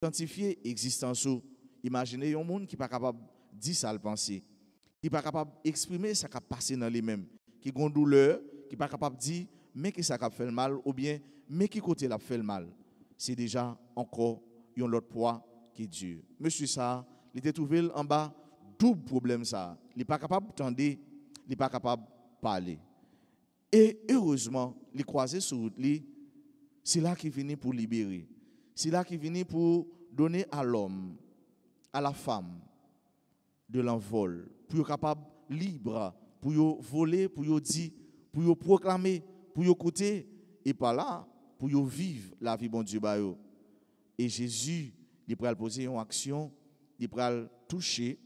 quantifier l'existence. Imaginez un monde qui n'est pas capable de dire ça, le penser, qui n'est pas capable d'exprimer ce qui a passé dans lui-même, qui a une douleur, qui n'est pas capable de dire, mais qui ça a fait le mal, ou bien, mais qui côté l'a fait le mal. C'est déjà encore un autre poids qui est Dieu. Monsieur ça, il était trouvé en bas, double problème ça. Il n'est pas capable d'entendre, il n'est pas capable de parler. Et heureusement, les croisés sur route, c'est là qu'il vient pour libérer. C'est là qu'il vient pour donner à l'homme, à la femme, de l'envol, pour être capable libre, pour voler, pour dire, pour proclamer, pour écouter, et par là, pour vivre la vie bon Dieu. Et Jésus, il peut poser une action, il peut toucher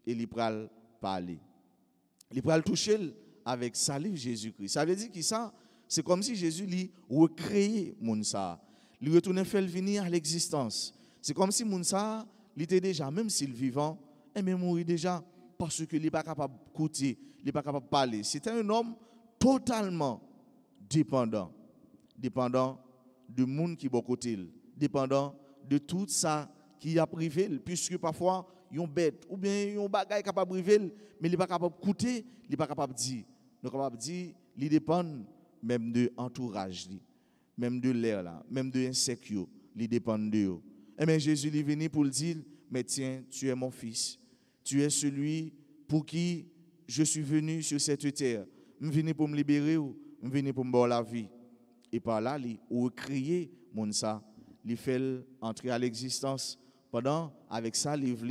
et il peut parler. Il peut toucher avec salive Jésus-Christ. Ça veut dire que ça, c'est comme si Jésus lui recréait Mounsa. Il retournait faire venir à l'existence. C'est comme si Mounsa, il était déjà, même s'il vivant, il est mort déjà parce qu'il n'est pas capable d'écouter, il n'est pas capable de parler. C'était un homme totalement dépendant. Dépendant de monde qui est côté, dépendant de tout ça qui a privé, puisque parfois, ils ont bête, ou bien ils ont bagaille capable de priver, mais il n'est pas capable d'écouter, il n'est pas capable de dire. Il est capable de dire, il dépend même de l'entourage, même de l'air, même de l'insecte, il dépend de eux. Et bien Jésus est venu pour le dire, mais tiens, tu es mon fils, tu es celui pour qui je suis venu sur cette terre. Je suis venu pour me libérer, je suis venu pour me donner la vie. Et par là, il recréer mon ça, il fait entrer à l'existence pendant avec sa livre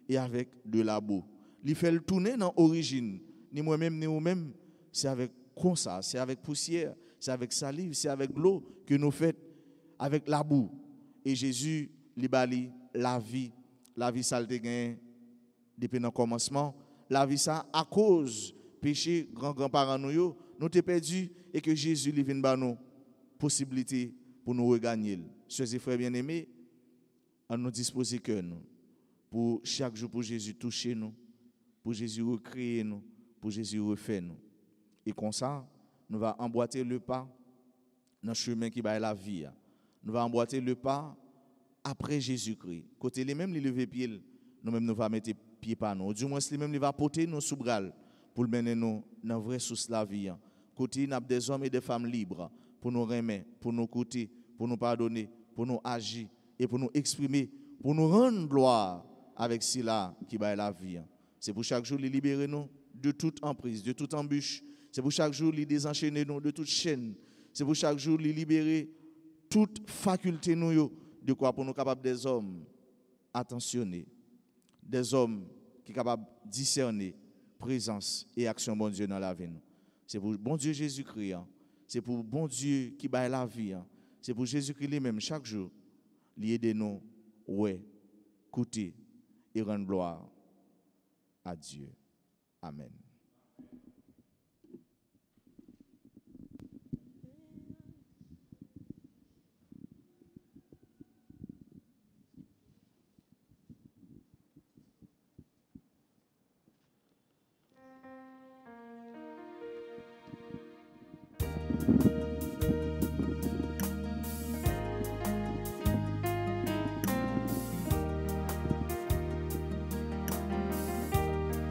et avec de la boue. Il fait le tourner dans l'origine, ni moi-même ni vous-même, c'est avec comme ça, c'est avec poussière, c'est avec salive, c'est avec l'eau que nous faisons avec la boue. Et Jésus libali la vie ça le gagne depuis le commencement, la vie ça à cause péché grand-parents nous t'es perdu et que Jésus lui vient ba nous possibilité pour nous regagner. Chers et frères bien-aimés, à nous disposer que nous pour chaque jour pour Jésus toucher nous, pour Jésus recréer nous, pour Jésus refaire nous. Et comme ça, nous allons emboîter le pas dans le chemin qui va la vie. Nous allons emboîter le pas après Jésus-Christ. Côté les mêmes, les lever pieds, nous-mêmes nous allons mettre pieds par nous. Du moins, les mêmes, il va porter nos sous-bras pour mener nous dans la vraie source de la vie. Côté, nous avons des hommes et des femmes libres pour nous remettre, pour nous écouter, pour nous pardonner, pour nous agir et pour nous exprimer, pour nous rendre gloire avec cela qui va la vie. C'est pour chaque jour les libérer nous de toute emprise, de toute embûche. C'est pour chaque jour les désenchaîner nous de toute chaîne. C'est pour chaque jour les libérer toute faculté nous de quoi pour nous capables des hommes attentionnés, des hommes qui sont capables de discerner présence et action bon Dieu dans la vie. C'est pour bon Dieu Jésus-Christ. C'est pour bon Dieu qui baille la vie. C'est pour Jésus-Christ lui-même chaque jour. L'aider nous, ouais, écouter et rendre gloire à Dieu. Amen.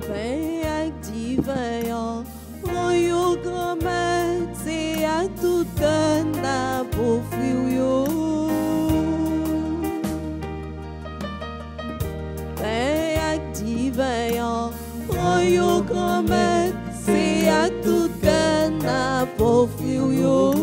Vem aqui, venha, oi o grama, se a tu canta por frio. Vem aqui, venha, oi o grama, se a tu canta por frio.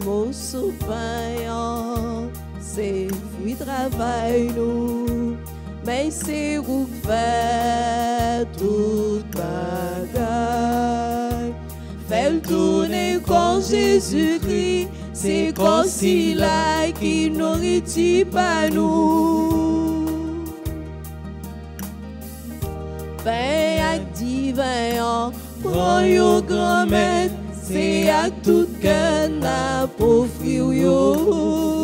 Moço venha, c'est fui travail nous, mais c'est où fait tout bagaille. Fait le tourner quand Jésus-Christ, c'est comme si là qui nourrit pas nous. Ben à divin, prends yo grand-mère, c'est à tout cœur n'a pour yo.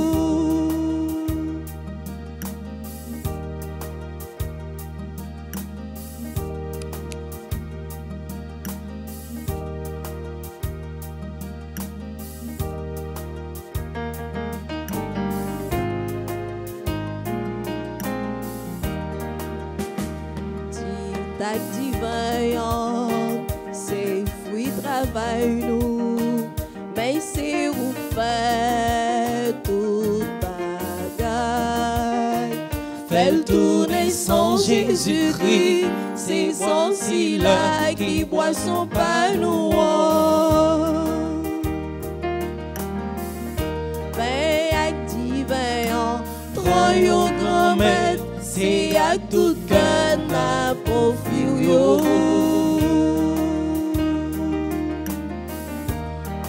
Ta divine, c'est fruit travail nous, mais c'est où fait tout bagaille. Fait le tourner sans Jésus-Christ, c'est sans là qui boit son pain noir. Ben ak divin, trop yo grand-mère, c'est à tout cœur n'a pas yo.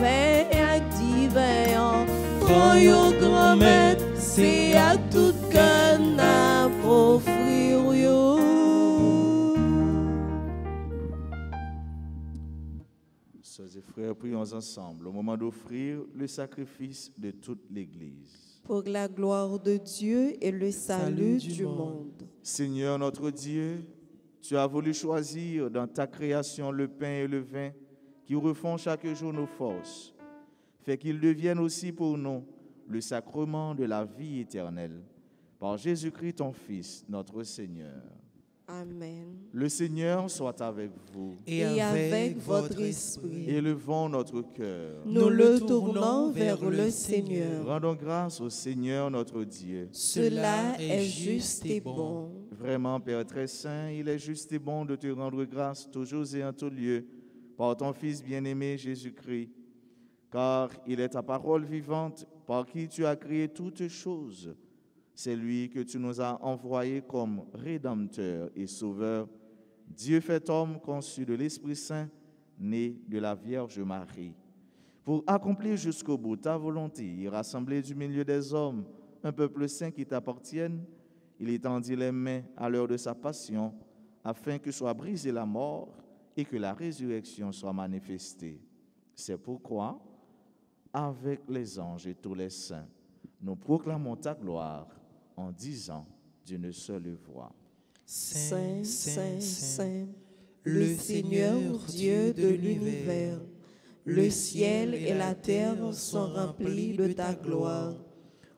Ben ak divin, trop yo grand-mère, c'est à tout cœur n'a pas yo. Sœurs et frères, prions ensemble au moment d'offrir le sacrifice de toute l'Église. Pour la gloire de Dieu et le salut du monde. Seigneur notre Dieu, tu as voulu choisir dans ta création le pain et le vin qui refont chaque jour nos forces. Fais qu'ils deviennent aussi pour nous le sacrement de la vie éternelle. Par Jésus-Christ, ton Fils, notre Seigneur. Amen. Le Seigneur soit avec vous. Et avec votre esprit. Élevons notre cœur. Nous le tournons vers le Seigneur. Rendons grâce au Seigneur notre Dieu. Cela est juste et bon. Vraiment, Père très saint, il est juste et bon de te rendre grâce toujours et en tout lieu par ton Fils bien-aimé Jésus-Christ, car il est ta parole vivante par qui tu as créé toutes choses. C'est lui que tu nous as envoyé comme Rédempteur et Sauveur, Dieu fait homme conçu de l'Esprit Saint, né de la Vierge Marie. Pour accomplir jusqu'au bout ta volonté et rassembler du milieu des hommes un peuple saint qui t'appartienne, il étendit les mains à l'heure de sa passion, afin que soit brisée la mort et que la résurrection soit manifestée. C'est pourquoi, avec les anges et tous les saints, nous proclamons ta gloire en disant d'une seule voix. Saint, Saint, Saint, le Seigneur Dieu de l'univers, le ciel et la terre sont remplis de ta gloire.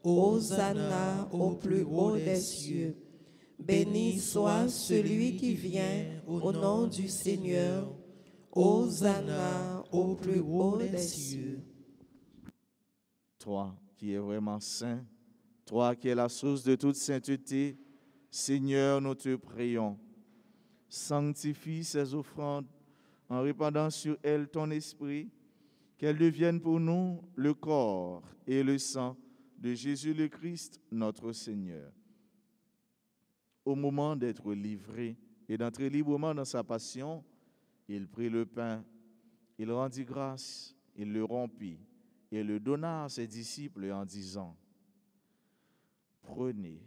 Hosanna au plus haut des cieux. Béni soit celui qui vient au nom du Seigneur. Hosanna au plus haut des cieux. Toi qui es vraiment saint, toi qui es la source de toute sainteté, Seigneur, nous te prions. Sanctifie ces offrandes en répandant sur elles ton esprit, qu'elles deviennent pour nous le corps et le sang de Jésus le Christ, notre Seigneur. Au moment d'être livré et d'entrer librement dans sa passion, il prit le pain, il rendit grâce, il le rompit et le donna à ses disciples en disant: Prenez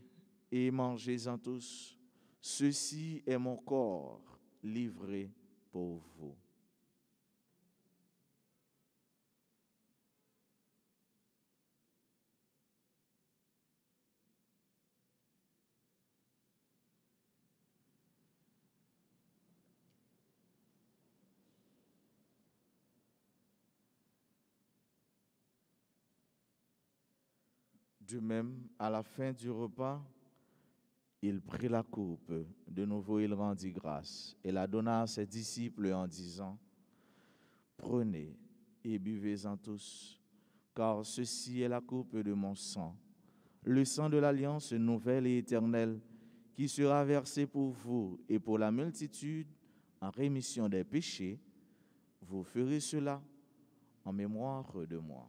et mangez-en tous, ceci est mon corps livré pour vous. De même, à la fin du repas, il prit la coupe. De nouveau, il rendit grâce et la donna à ses disciples en disant: Prenez et buvez-en tous, car ceci est la coupe de mon sang, le sang de l'alliance nouvelle et éternelle, qui sera versé pour vous et pour la multitude en rémission des péchés. Vous ferez cela en mémoire de moi.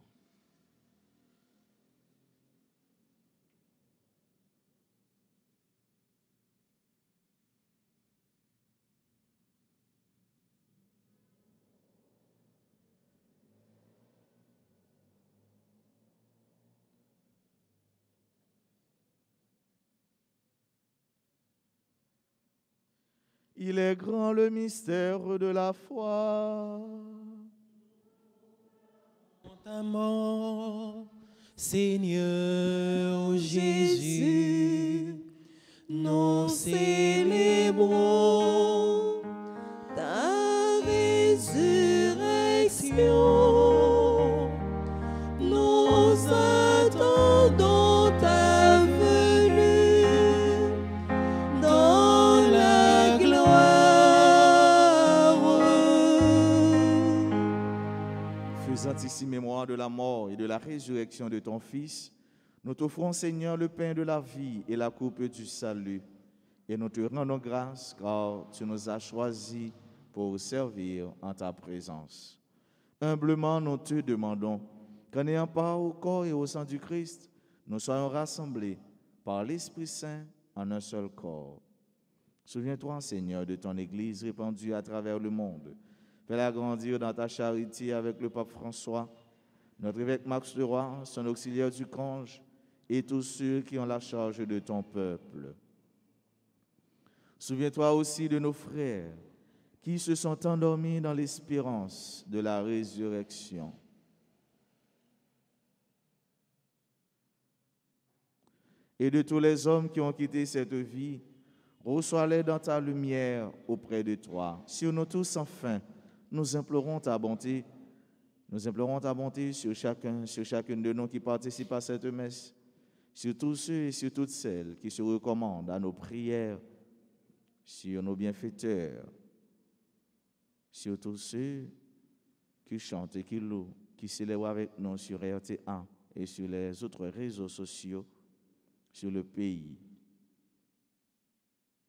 Il est grand le mystère de la foi. Ta mort, Seigneur Jésus, nous célébrons Ta résurrection. Nous attendons ta venue dans la gloire. reverence ici mémoire de la mort et de la résurrection de ton Fils, nous t'offrons, Seigneur, le pain de la vie et la coupe du salut. Et nous te rendons grâce car tu nous as choisis pour servir en ta présence. Humblement, nous te demandons qu'en ayant part au corps et au sang du Christ, nous soyons rassemblés par l'Esprit Saint en un seul corps. Souviens-toi, Seigneur, de ton Église répandue à travers le monde. Fais-la grandir dans ta charité avec le pape François, notre évêque Max Leroy, son auxiliaire du Conge, et tous ceux qui ont la charge de ton peuple. Souviens-toi aussi de nos frères qui se sont endormis dans l'espérance de la résurrection. Et de tous les hommes qui ont quitté cette vie, reçois-les dans ta lumière auprès de toi. Sur nous tous, enfin, nous implorons ta bonté. Nous implorons ta bonté sur chacune de nous qui participent à cette messe, sur tous ceux et sur toutes celles qui se recommandent à nos prières, sur nos bienfaiteurs, sur tous ceux qui chantent et qui louent, qui célèbrent avec nous sur RTA et sur les autres réseaux sociaux, sur le pays,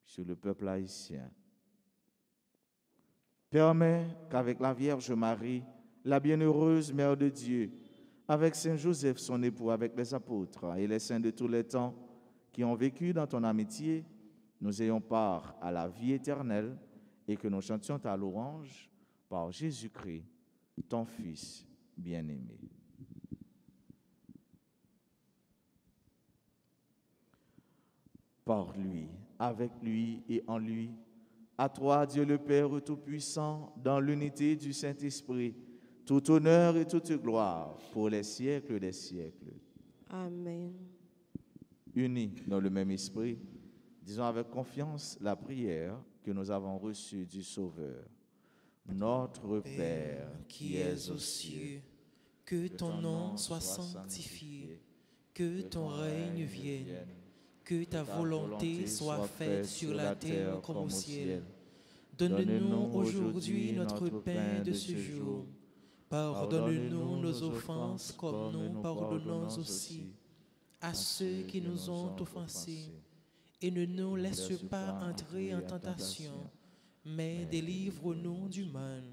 sur le peuple haïtien. Permets qu'avec la Vierge Marie, la bienheureuse Mère de Dieu, avec Saint Joseph, son époux, avec les apôtres et les saints de tous les temps qui ont vécu dans ton amitié, nous ayons part à la vie éternelle et que nous chantions ta louange par Jésus-Christ, ton Fils bien-aimé. Par lui, avec lui et en lui, à toi, Dieu le Père Tout-Puissant, dans l'unité du Saint-Esprit, tout honneur et toute gloire pour les siècles des siècles. Amen. Unis dans le même esprit, disons avec confiance la prière que nous avons reçue du Sauveur. Notre Père qui es aux cieux, que ton nom soit sanctifié, que ton règne vienne, que ta volonté soit faite sur la terre comme au ciel. Donne-nous aujourd'hui notre pain de ce jour. Pardonne-nous nos offenses comme nous pardonnons aussi à ceux qui nous ont offensés. Et ne nous laisse pas entrer en tentation, mais délivre-nous du mal.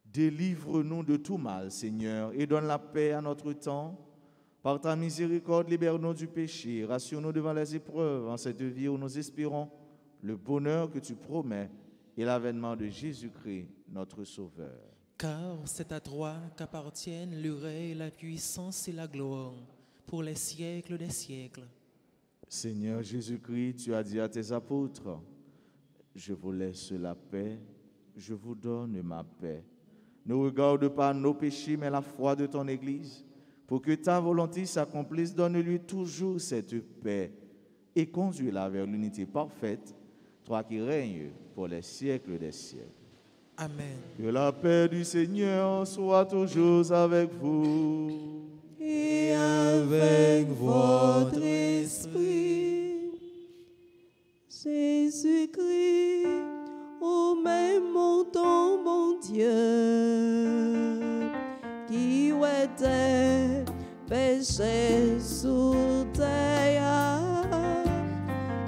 Délivre-nous de tout mal, Seigneur, et donne la paix à notre temps. Par ta miséricorde, libère-nous du péché, rassure-nous devant les épreuves en cette vie où nous espérons le bonheur que tu promets et l'avènement de Jésus-Christ, notre Sauveur. Car c'est à toi qu'appartiennent le règne, la puissance et la gloire pour les siècles des siècles. Seigneur Jésus-Christ, tu as dit à tes apôtres, je vous laisse la paix, je vous donne ma paix. Ne regarde pas nos péchés, mais la foi de ton Église. Pour que ta volonté s'accomplisse, donne-lui toujours cette paix et conduis-la vers l'unité parfaite, toi qui règnes pour les siècles des siècles. Amen. Que la paix du Seigneur soit toujours avec vous. Et avec votre esprit, Jésus-Christ, au même montant, mon Dieu, qui était péché sous terre,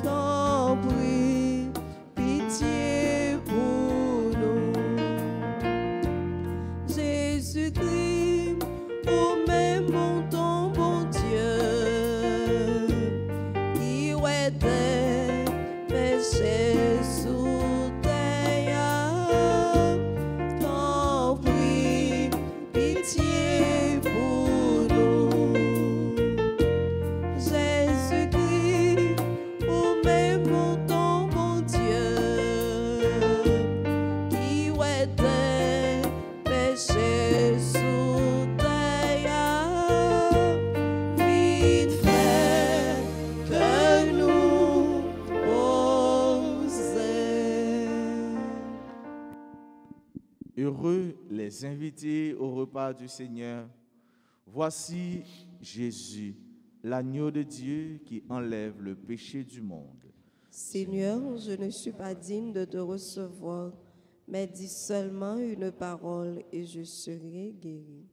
t'en prie, pitié pour nous. Jésus-Christ, au même montant, mon Dieu, qui était péché sous terre, t'en prie, pitié pour nous. Jésus-Christ, au même montant, mon Dieu, qui était péché sous terre, vite fait que nous osons. Heureux les invités au repas du Seigneur. Voici Jésus, l'agneau de Dieu qui enlève le péché du monde. Seigneur, je ne suis pas digne de te recevoir, mais dis seulement une parole et je serai guéri.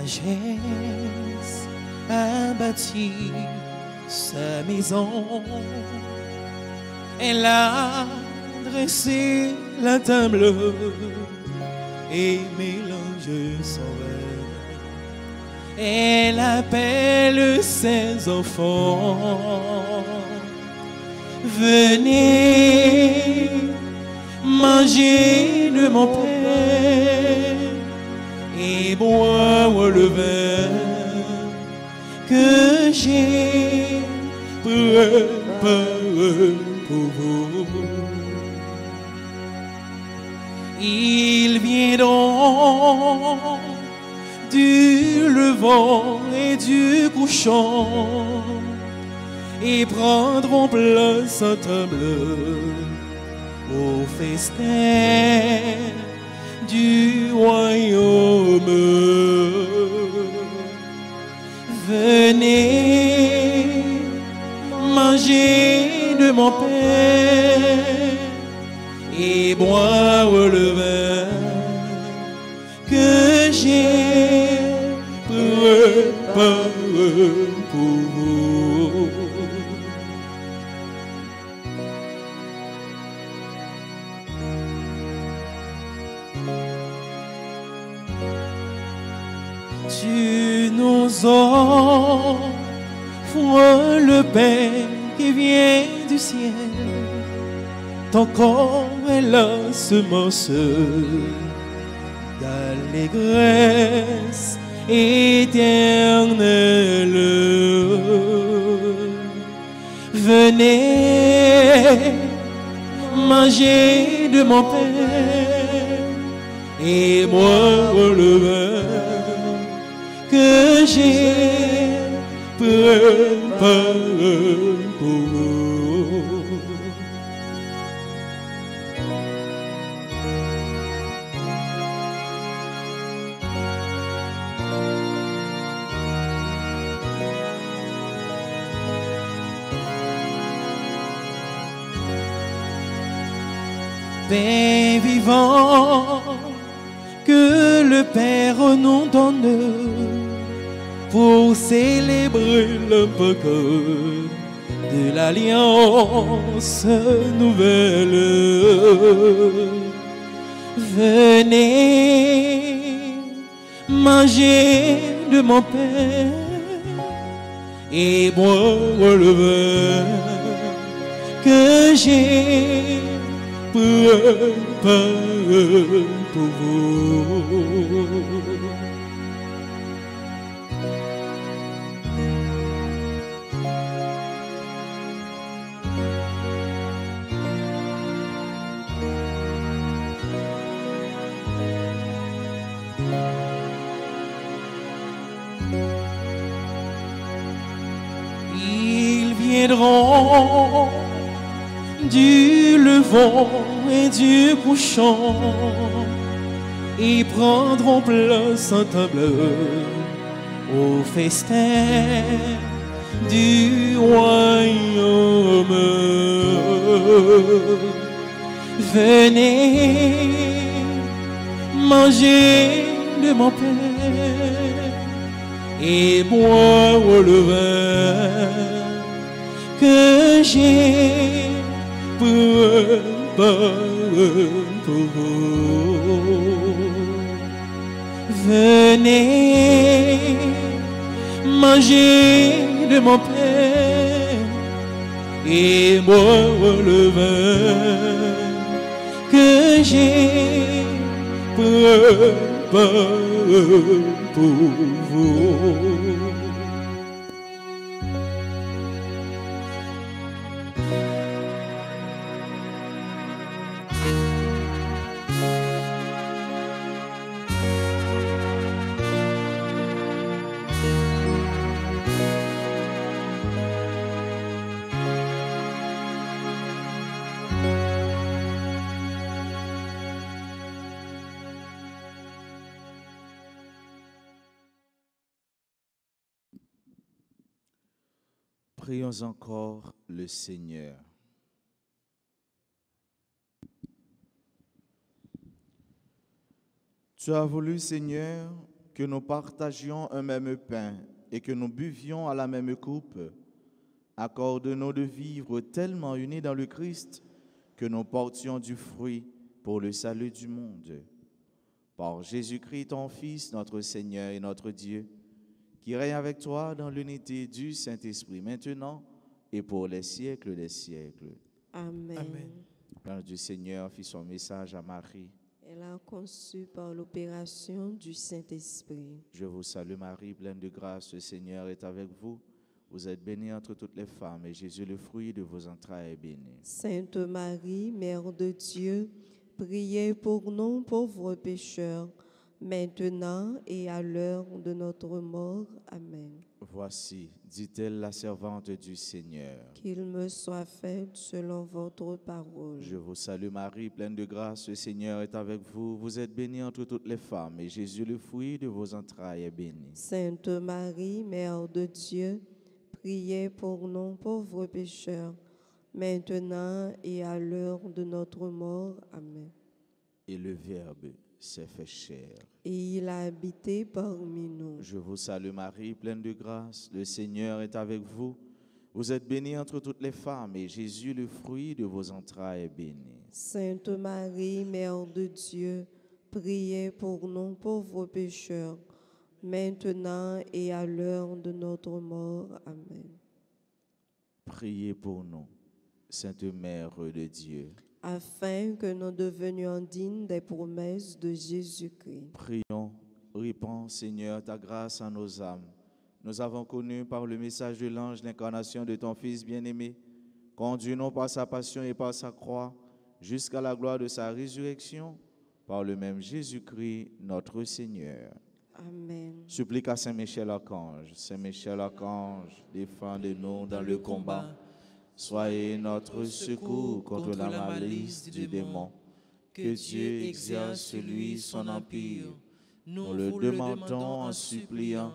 sagesse a bâti sa maison. Elle a dressé la table et mélange son vin. Elle appelle ses enfants. Venez manger de mon pain et boire le vin que j'ai préparé pour vous. Ils viendront du levant et du couchant et prendront place à table au festin du royaume. Venez manger de mon pain et boire le vin que j'ai préparé pour vous. Tu nous offres le pain qui vient du ciel. Ton corps est la semence d'allégresse éternelle. Venez manger de mon pain et boire le vin que j'ai préparé pour vous. Pain vivant que le Père nous donne pour célébrer le Pâques de l'Alliance nouvelle. Venez manger de mon pain et boire le vin que j'ai préparé pour vous. Ils viendront du levant et du couchant et prendront place à table au festin du royaume. Venez manger de mon pain et boire le vin que j'ai préparé pour vous. Venez manger de mon pain et boire le vin que j'ai préparé pour vous. Prions encore le Seigneur. Tu as voulu, Seigneur, que nous partagions un même pain et que nous buvions à la même coupe. Accorde-nous de vivre tellement unis dans le Christ que nous portions du fruit pour le salut du monde. Par Jésus-Christ, ton Fils, notre Seigneur et notre Dieu, qui règne avec toi dans l'unité du Saint-Esprit, maintenant et pour les siècles des siècles. Amen. Amen. L'ange du Seigneur fit son message à Marie. Elle a conçu par l'opération du Saint-Esprit. Je vous salue Marie, pleine de grâce, le Seigneur est avec vous. Vous êtes bénie entre toutes les femmes, et Jésus, le fruit de vos entrailles, est béni. Sainte Marie, Mère de Dieu, priez pour nous pauvres pécheurs, maintenant et à l'heure de notre mort. Amen. Voici, dit-elle, la servante du Seigneur. Qu'il me soit fait selon votre parole. Je vous salue Marie, pleine de grâce, le Seigneur est avec vous. Vous êtes bénie entre toutes les femmes, et Jésus, le fruit de vos entrailles, est béni. Sainte Marie, Mère de Dieu, priez pour nous pauvres pécheurs, maintenant et à l'heure de notre mort. Amen. Et le Verbe s'est fait chair. Et il a habité parmi nous. Je vous salue Marie, pleine de grâce, le Seigneur est avec vous. Vous êtes bénie entre toutes les femmes, et Jésus, le fruit de vos entrailles, est béni. Sainte Marie, Mère de Dieu, priez pour nous pauvres pécheurs, maintenant et à l'heure de notre mort. Amen. Priez pour nous, Sainte Mère de Dieu. Afin que nous devenions dignes des promesses de Jésus-Christ. Prions, répands, Seigneur, ta grâce à nos âmes. Nous avons connu par le message de l'ange l'incarnation de ton Fils bien-aimé. Conduis-nous par sa passion et par sa croix, jusqu'à la gloire de sa résurrection, par le même Jésus-Christ, notre Seigneur. Amen. Supplique à Saint Michel Archange. Saint Michel Archange, défendez-nous dans le combat. Soyez notre secours contre la malice du démon. Que Dieu exerce sur lui son empire. Nous le demandons en suppliant.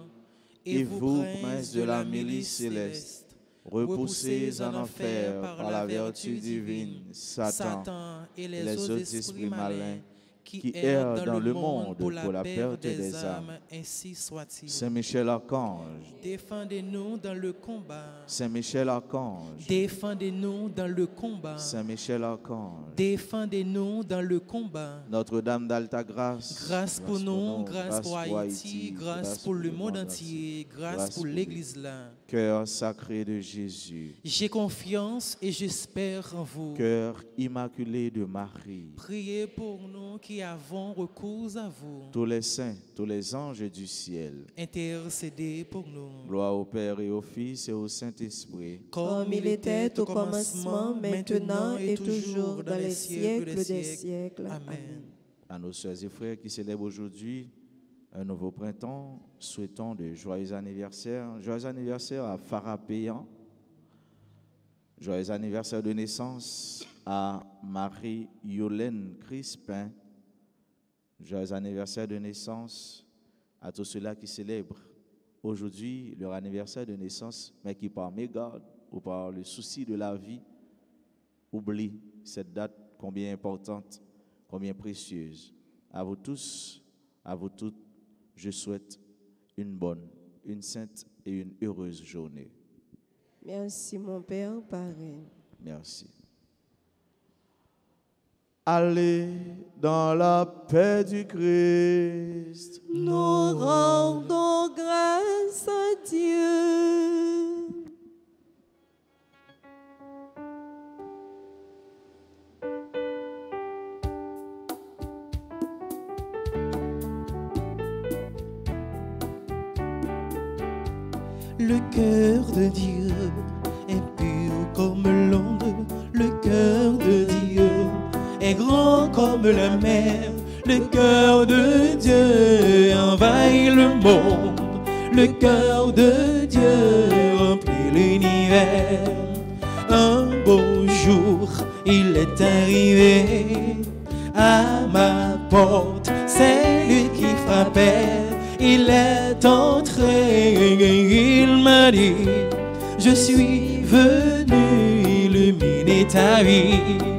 Et vous, princes de la milice céleste, repoussez en enfer par la vertu divine Satan et les autres esprits malins qui errent dans le monde pour la perte des âmes. Ainsi soit-il. Saint Michel Archange, Défendez-nous dans le combat. Saint Michel Archange, Défendez-nous dans le combat. Saint Michel Archange, Défendez-nous dans le combat. Notre-Dame d'Alta Grâce, Grâce pour nous, grâce pour Haïti, grâce pour le monde entier, grâce pour l'Église là. Cœur sacré de Jésus, J'ai confiance et j'espère en vous. cœur immaculé de Marie, Priez pour nous qui avons recours à vous. tous les saints, tous les anges du ciel, Intercédez pour nous. gloire au Père et au Fils et au Saint-Esprit, Comme il était au commencement, maintenant et toujours, dans les siècles des siècles. Amen. À nos sœurs et frères qui célèbrent aujourd'hui un nouveau printemps, souhaitons de joyeux anniversaires. Joyeux anniversaire à Farah Péan. Joyeux anniversaire de naissance à Marie-Yolène Crispin. Joyeux anniversaire de naissance à tous ceux-là qui célèbrent aujourd'hui leur anniversaire de naissance, mais qui par mégarde ou par le souci de la vie oublient cette date combien importante, combien précieuse. À vous tous, à vous toutes, je souhaite une bonne, une sainte et une heureuse journée. Merci mon Père pareil. Merci. Allez dans la paix du Christ. Nous rendons grâce à Dieu. Le cœur de Dieu est pur comme l'onde. Le cœur de Dieu est grand comme la mer. Le cœur de Dieu envahit le monde. Le cœur de Dieu remplit l'univers. Un beau jour, il est arrivé à ma porte. C'est lui qui frappait. Il est entré et il m'a dit: je suis venu illuminer ta vie.